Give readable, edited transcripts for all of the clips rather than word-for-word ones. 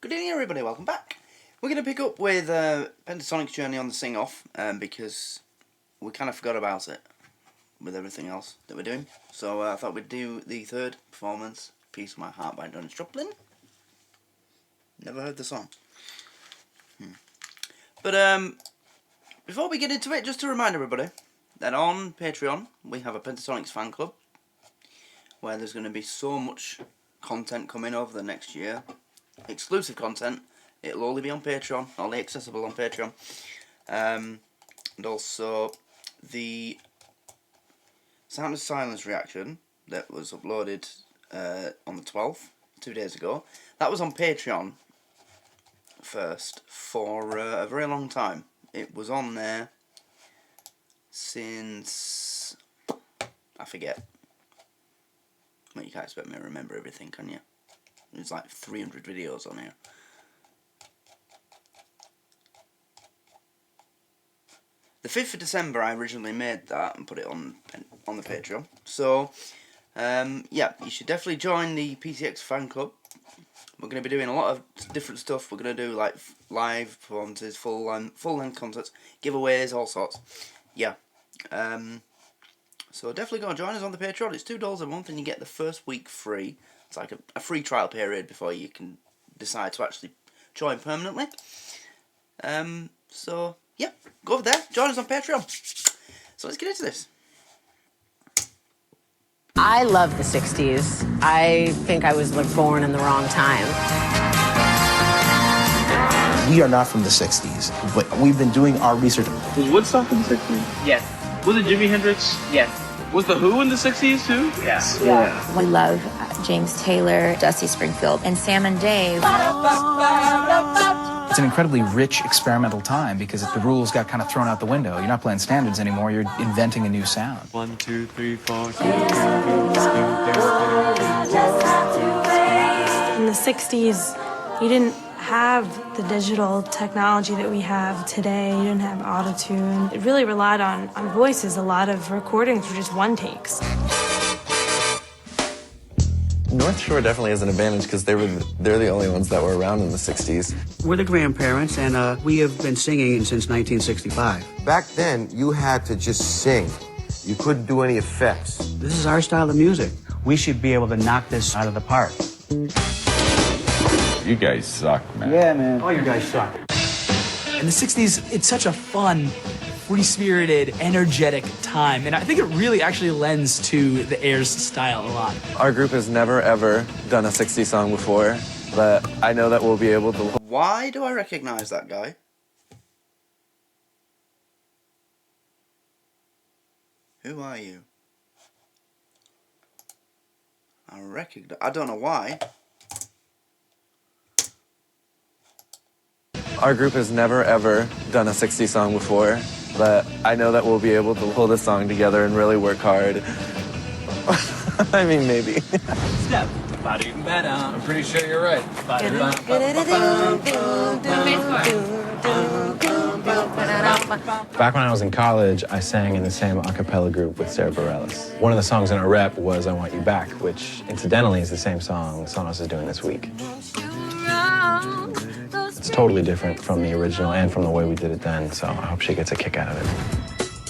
Good evening everybody, welcome back. We're going to pick up with Pentatonix Journey on the Sing-Off because we kind of forgot about it with everything else that we're doing. So I thought we'd do the third performance, Piece of My Heart by Darren Wharton. Never heard the song. But before we get into it, just to remind everybody that on Patreon we have a Pentatonix fan club where there's going to be so much content coming over the next year. Exclusive content. It'll only be on Patreon, only accessible on Patreon. And also the Sound of Silence reaction that was uploaded on the 12th, 2 days ago. That was on Patreon first for a very long time. It was on there since, I forget. Well, you can't expect me to remember everything, can you? There's like 300 videos on here. The 5th of December I originally made that and put it on the Patreon. So, yeah, you should definitely join the PCX fan club. We're going to be doing a lot of different stuff. We're going to do like live performances, full-length concerts, giveaways, all sorts. Yeah. So definitely go and join us on the Patreon. It's $2 a month and you get the first week free. It's like a free trial period before you can decide to actually join permanently. So, yeah, go over there, join us on Patreon. So let's get into this. I love the 60s. I think I was born in the wrong time. We are not from the 60s, but we've been doing our research. Was Woodstock in the 60s? Yes. Was it Jimi Hendrix? Yes. Was The Who in the 60s too? Yes. Yeah. We love James Taylor, Dusty Springfield, and Sam and Dave. It's an incredibly rich experimental time because the rules got kind of thrown out the window. You're not playing standards anymore, you're inventing a new sound. 1, 2, 3, 4. In the 60s, you didn't have the digital technology that we have today. You didn't have auto-tune. It really relied on voices. A lot of recordings were just one takes. North Shore definitely has an advantage because they're the only ones that were around in the 60s. We're the grandparents, and we have been singing since 1965. Back then, you had to just sing. You couldn't do any effects. This is our style of music. We should be able to knock this out of the park. You guys suck, man. Yeah, man. All you guys suck. In the 60s, it's such a fun, free-spirited, energetic time, and I think it really actually lends to the Airs style a lot. Our group has never, ever done a 60s song before, but I know that we'll be able to... Why do I recognise that guy? Who are you? I don't know why. Our group has never, ever done a 60s song before, but I know that we'll be able to pull this song together and really work hard. I mean, maybe. Step. I'm pretty sure you're right. Back when I was in college, I sang in the same a cappella group with Sarah Bareilles. One of the songs in our rep was I Want You Back, which incidentally is the same song Sonos is doing this week. It's totally different from the original and from the way we did it then, so I hope she gets a kick out of it.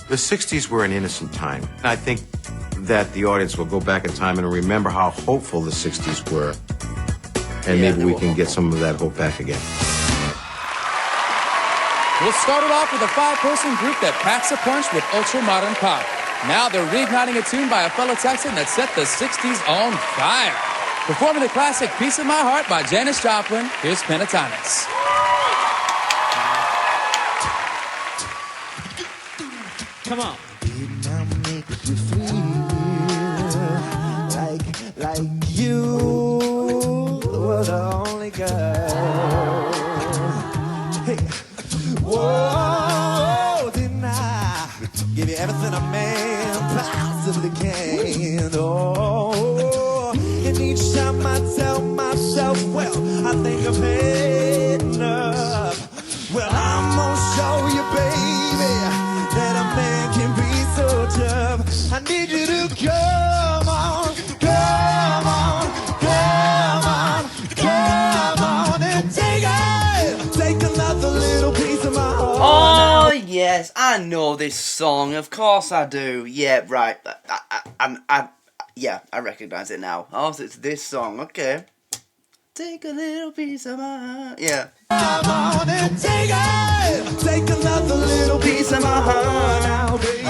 The 60s were an innocent time. I think that the audience will go back in time and remember how hopeful the 60s were. And maybe we can get some of that hope back again. We'll start it off with a 5-person group that packs a punch with ultra-modern pop. Now they're reigniting a tune by a fellow Texan that set the 60s on fire. Performing the classic Piece of My Heart by Janis Joplin, here's Pentatonix. Come on. Like you were the only girl. Hey. Whoa, didn't I give you everything a man possibly can? Oh, and each time I tell myself, well, I think I've had enough. Well, I'm gonna show you, baby, that a man can be so tough. I need you to come on, come on, come on, come on and take Yes, I know this song. Of course I do. Yeah, right. I recognise it now. Oh, so it's this song. Okay. Take a little piece of my heart. Yeah. Come on and take another little piece of my heart now, baby.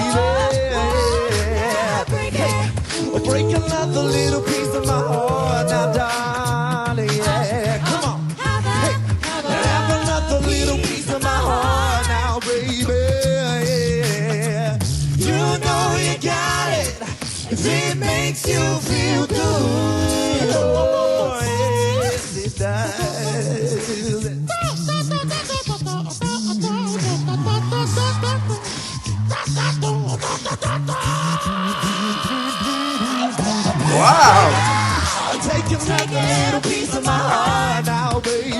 Break another little piece of my heart now, darling. Yeah, come on. Have another little piece of my heart now, baby. Yeah. You know you got it if it makes you feel good. Oh, yes, it does. Wow! Take another little piece of my heart now, baby.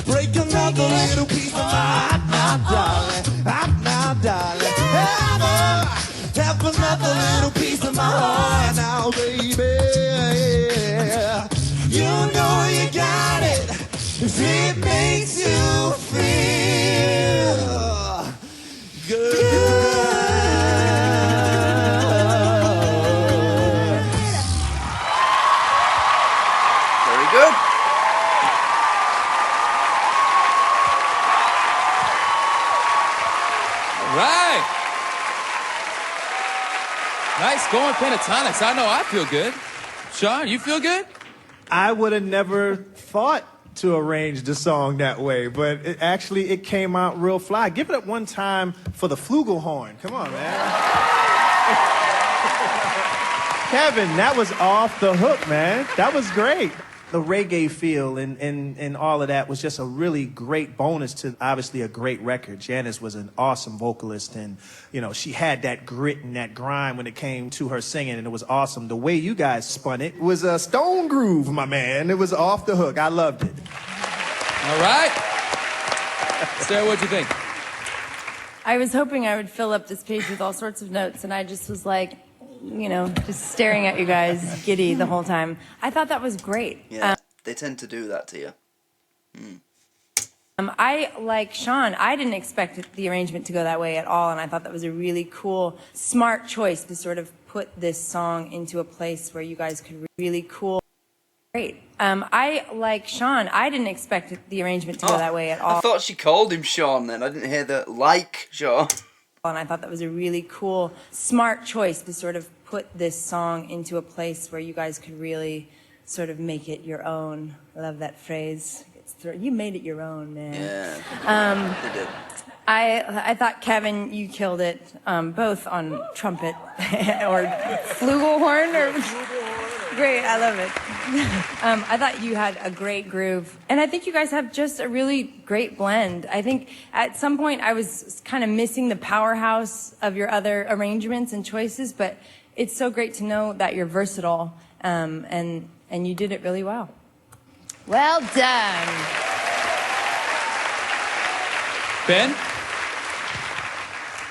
Break another little piece of my heart now, darling. Now, darling. Have another little piece of my heart now, baby. You know you got it if it makes you feel good. Good. Right. Nice going, Pentatonix. I know I feel good. Sean, you feel good? I would have never thought to arrange the song that way, but it came out real fly. Give it up one time for the flugelhorn. Come on, man. Kevin, that was off the hook, man. That was great. The reggae feel and all of that was just a really great bonus to obviously a great record. Janice was an awesome vocalist, and you know she had that grit and that grime when it came to her singing, and it was awesome. The way you guys spun it was a stone groove, my man. It was off the hook. I loved it. All right. Sarah, what'd you think? I was hoping I would fill up this page with all sorts of notes, and I just was like, you know, just staring at you guys giddy the whole time. I thought that was great. Yeah, they tend to do that to you. I, like Sean, I didn't expect the arrangement to go that way at all, and I thought that was a really cool, smart choice to sort of put this song into a place where you guys could really great. I, like Sean, I didn't expect the arrangement to go that way at all. I thought she called him Sean then. I didn't hear the like Sean. And I thought that was a really cool, smart choice to sort of put this song into a place where you guys could really sort of make it your own. I love that phrase. You made it your own, man. Yeah. They did. I thought, Kevin, you killed it, both on trumpet or flugelhorn. Great, I love it. I thought you had a great groove. And I think you guys have just a really great blend. I think at some point I was kind of missing the powerhouse of your other arrangements and choices, but it's so great to know that you're versatile, and you did it really well. Well done. Ben?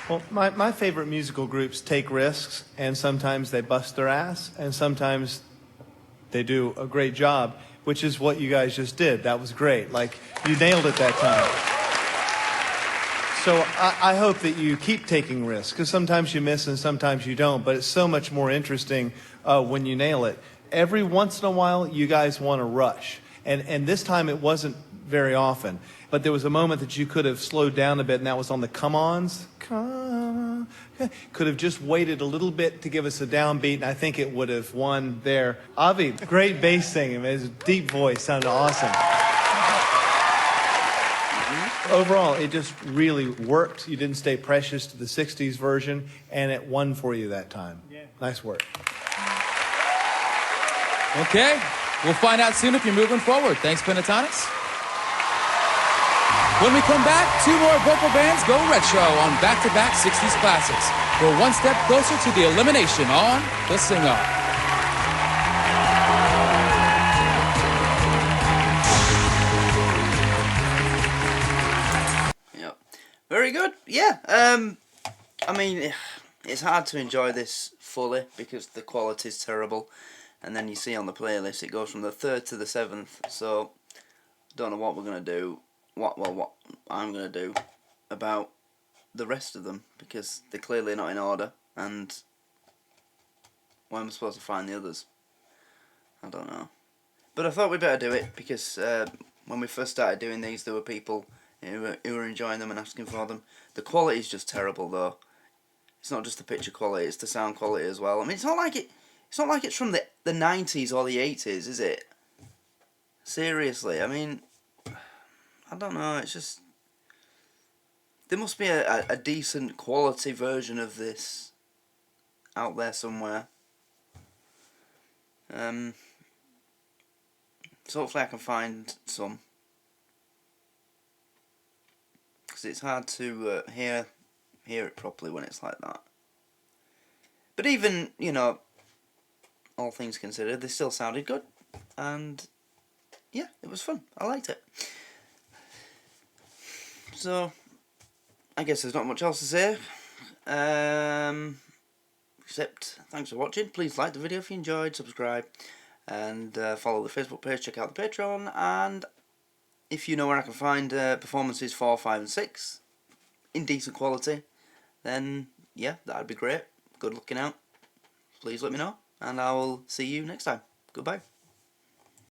Well, my favorite musical groups take risks, and sometimes they bust their ass, and sometimes they do a great job, which is what you guys just did. That was great. Like, you nailed it that time. So I hope that you keep taking risks, because sometimes you miss and sometimes you don't, but it's so much more interesting when you nail it. Every once in a while, you guys want to rush, and this time it wasn't very often. But there was a moment that you could have slowed down a bit, and that was on the come-ons. Come on. Could have just waited a little bit to give us a downbeat, and I think it would have won there. Avi, great bass singing. His deep voice sounded awesome. Overall, it just really worked. You didn't stay precious to the 60s version, and it won for you that time. Yeah. Nice work. Okay. We'll find out soon if you're moving forward. Thanks, Pentatonix. When we come back, two more vocal bands go retro on back-to-back 60s classics. We're one step closer to the elimination on The Sing-Off. Yep. Very good. Yeah. I mean, it's hard to enjoy this fully because the quality's terrible. And then you see on the playlist it goes from the 3rd to the 7th. So, don't know what we're going to do. what I'm going to do about the rest of them, because they're clearly not in order, and where am I supposed to find the others? I don't know. But I thought we'd better do it, because when we first started doing these, there were people who were enjoying them and asking for them. The quality is just terrible, though. It's not just the picture quality; it's the sound quality as well. I mean, it's not like it's from the 90s or the 80s, is it? Seriously, I mean, I don't know. It's just there must be a decent quality version of this out there somewhere. So hopefully I can find some, because it's hard to hear it properly when it's like that. But even, you know, all things considered, they still sounded good, and yeah, it was fun. I liked it. So I guess there's not much else to say, except thanks for watching. Please like the video if you enjoyed, subscribe, and follow the Facebook page, check out the Patreon, and if you know where I can find performances 4, 5 and 6 in decent quality, then yeah, that'd be great. Good looking out. Please let me know, and I will see you next time. Goodbye.